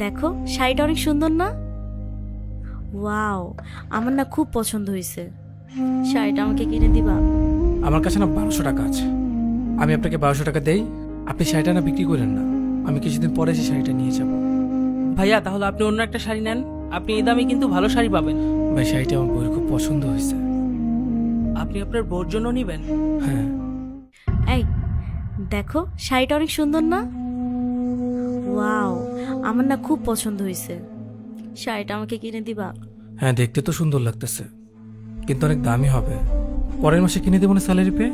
দেখো শাড়িটা অনেক সুন্দর না? ওয়াও, আমার না খুব পছন্দ হয়েছে। শাড়িটা আমাকে কিনে দিবা? আমার কাছে না 1200 টাকা আছে। আমি আপনাকে 1200 টাকা দেই, আপনি শাড়িটা না বিক্রি করেন না। আমি কিছুদিন পরে সেই শাড়িটা নিয়ে যাব। ভাইয়া তাহলে আপনি অন্য একটা শাড়ি নেন, আপনি এই দামে কিন্তু ভালো শাড়ি পাবেন। ভাই শাড়িটা আমার বউয়ের খুব পছন্দ হয়েছে। আপনি আপনার বউর জন্য নেবেন? হ্যাঁ। এই দেখো শাড়িটা অনেক সুন্দর না? ওয়াও, আমার না খুব পছন্দ হয়েছে। শাড়িটা আমাকে কিনে দিবা? হ্যাঁ, দেখতে তো সুন্দর লাগতেছে, কিন্তু অনেক দামি হবে। পরের মাসে কিনে দেবো না স্যালারি পেয়ে।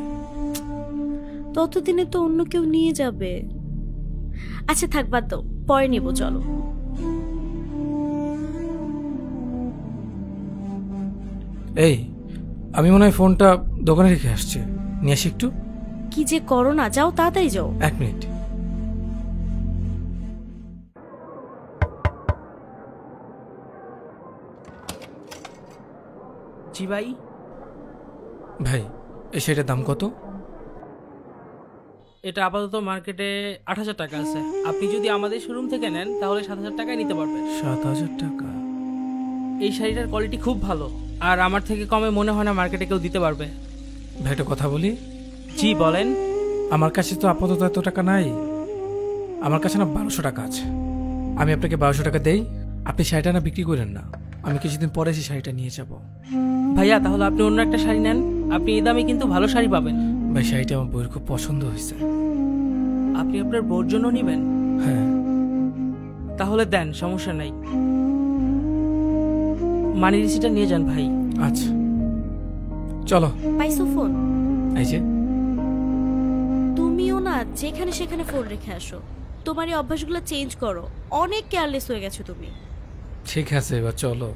ততদিনে তো অন্য কেউ নিয়ে যাবে। আচ্ছা থাক, বাদ দাও, পরে নিবো, চলো। এই, আমি মনে হয় ফোনটা দোকানে রেখে আসছি, নিয়ে আসি একটু। কি যে করো না, যাও তাড়াতাড়ি যাও। 1 মিনিট। জি ভাই। ভাই এই শাড়িটার দাম কত? এটা আপাতত মার্কেটে 8000 টাকা আছে। আপনি যদি আমাদের শোরুম থেকে নেন তাহলে 7000 টাকায় নিতে পারবেন। 7000 টাকা? এই শাড়িটার কোয়ালিটি খুব ভালো, আর আমার থেকে কমে মনে হয় না মার্কেটে কেউ দিতে পারবে। ভাই একটা কথা বলি। জি বলেন। আমার কাছে তো আপাতত এত টাকা নাই। আমার কাছে না 1200 টাকা আছে। আমি আপনাকে 1200 টাকা দেই, আপনি শাড়িটা না বিক্রি করেন না। আমি কিছুদিন পরে সেই শাড়িটা নিয়ে যাব। ভাইয়া তাহলে আপনি অন্য একটা শাড়ি নেন, আপনি এই দামে কিন্তু ভালো শাড়ি পাবেন। ভাই শাড়িটা আমার বউয়ের খুব পছন্দ হয়েছে। আপনি আপনার বউর জন্য নেবেন? হ্যাঁ। তাহলে দেন, সমস্যা নাই। মানি রিসিটটা নিয়ে যান ভাই। আচ্ছা চলো। পাইছো ফোন? এই যে। তুমিও না যেখানে সেখানে ফোন রেখে আসো। তোমার এই অভ্যাসগুলো চেঞ্জ করো, অনেক কেয়ারলেস হয়ে গেছো তুমি। ঠিক আছে, এবার চলো।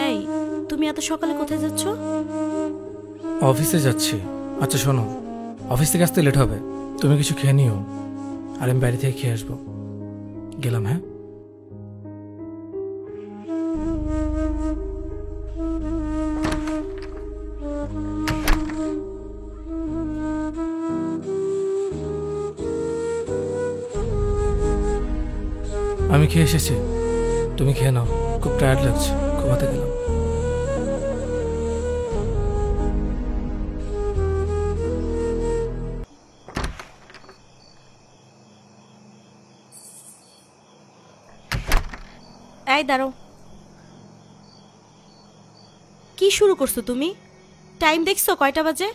এই, তুমি এত সকালে কোথায় যাচ্ছ? অফিসে যাচ্ছি। আচ্ছা শোনো, অফিস থেকে আসতে লেট হবে, তুমি কিছু খেয়ে নিও, আর আমি বাড়ি থেকে খেয়ে আসবো। গেলাম। হ্যাঁ। আমি খেয়ে এসেছি, তুমি খেয়ে নাও। খুব টায়ার্ড লাগছে, ঘুমাতে গেলাম। এই দাঁড়াও, কি শুরু করছো তুমি? টাইম দেখছো কয়টা বাজে?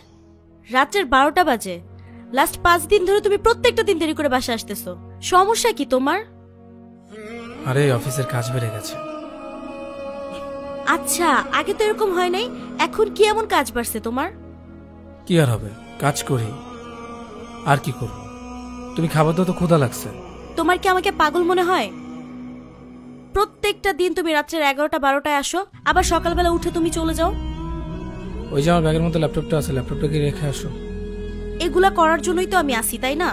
রাত্রের 12টা বাজে। লাস্ট 5 দিন ধরে তুমি প্রত্যেকটা দিন দেরি করে বাসা আসতেছো। সমস্যা কি তোমার? আরে অফিসের কাজ বেড়ে গেছে। আচ্ছা, আগে তো এরকম হয় নাই, এখন কি এমন কাজ বাড়ছে তোমার? কি আর হবে, কাজ করি, আর কি করব। তুমি খাবার দাও তো, ক্ষুধা লাগছে। তোমার কি আমাকে পাগল মনে হয়? প্রত্যেকটা দিন তুমি রাত্রের 11টা 12টায় আসো, আবার সকালবেলা উঠে তুমি চলে যাও। ওই যে আমার ব্যাগের মধ্যে ল্যাপটপটা আছে, ল্যাপটপটা কি রেখে আসো। এগুলা করার জন্যই তো আমি আসি, তাই না?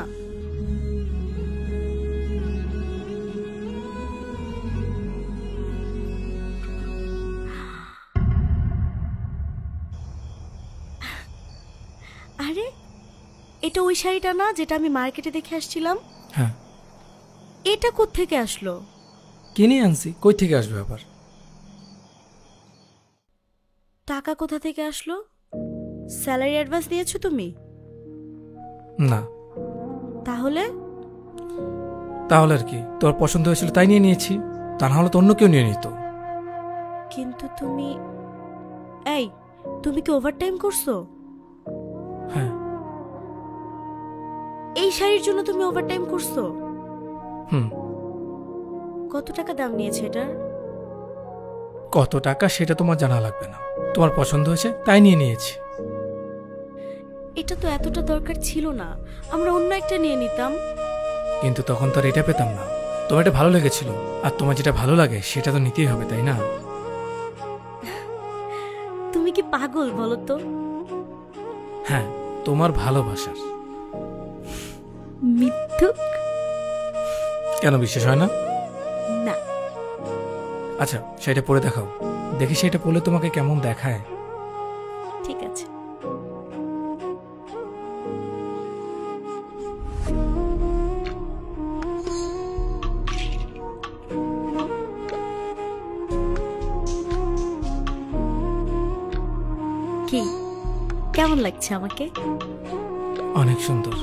আরে এটা ওই শাড়িটা না যেটা আমি মার্কেটে দেখে আসছিলাম? হ্যাঁ। এটা কোত্থেকে আসলো? কিনে আনছি, কই থেকে আসবে আবার? টাকা কোথা থেকে আসলো? স্যালারি অ্যাডভান্স দিয়েছো তুমি? না। তাহলে? তাহলে আর কি, তোর পছন্দ হয়েছিল তাই নিয়ে নিয়েছি, তা না হলে তো অন্য কেউ নিয়ে নিত। কিন্তু তুমি, এই তুমি কি ওভারটাইম করছো? হ্যাঁ। এই শাড়ির জন্য তুমি ওভারটাইম করছো? হুম। কত টাকা দাম নিয়েছে এটার? কত টাকা সেটা তোমার জানা লাগবে না, তোমার পছন্দ হয়েছে তাই নিয়ে নিয়েছি। এটা তো এতটা দরকার ছিল না, আমরা অন্য একটা নিয়ে নিতাম। কিন্তু তখন তো আর এটা পেতাম না। তোমার এটা ভালো লেগেছিল, আর তোমার যেটা ভালো লাগে সেটা তো নিতেই হবে, তাই না? তুমি কি পাগল বলো তো? হ্যাঁ, তোমার ভালোবাসার। মিথ্যুক? কেন বিশ্বাস হয় না? না। আচ্ছা সেটা পরে দেখাও, দেখি সেটা পরলে তোমাকে কেমন দেখায়। ঠিক আছে। কি কেমন লাগছে আমাকে? অনেক সুন্দর।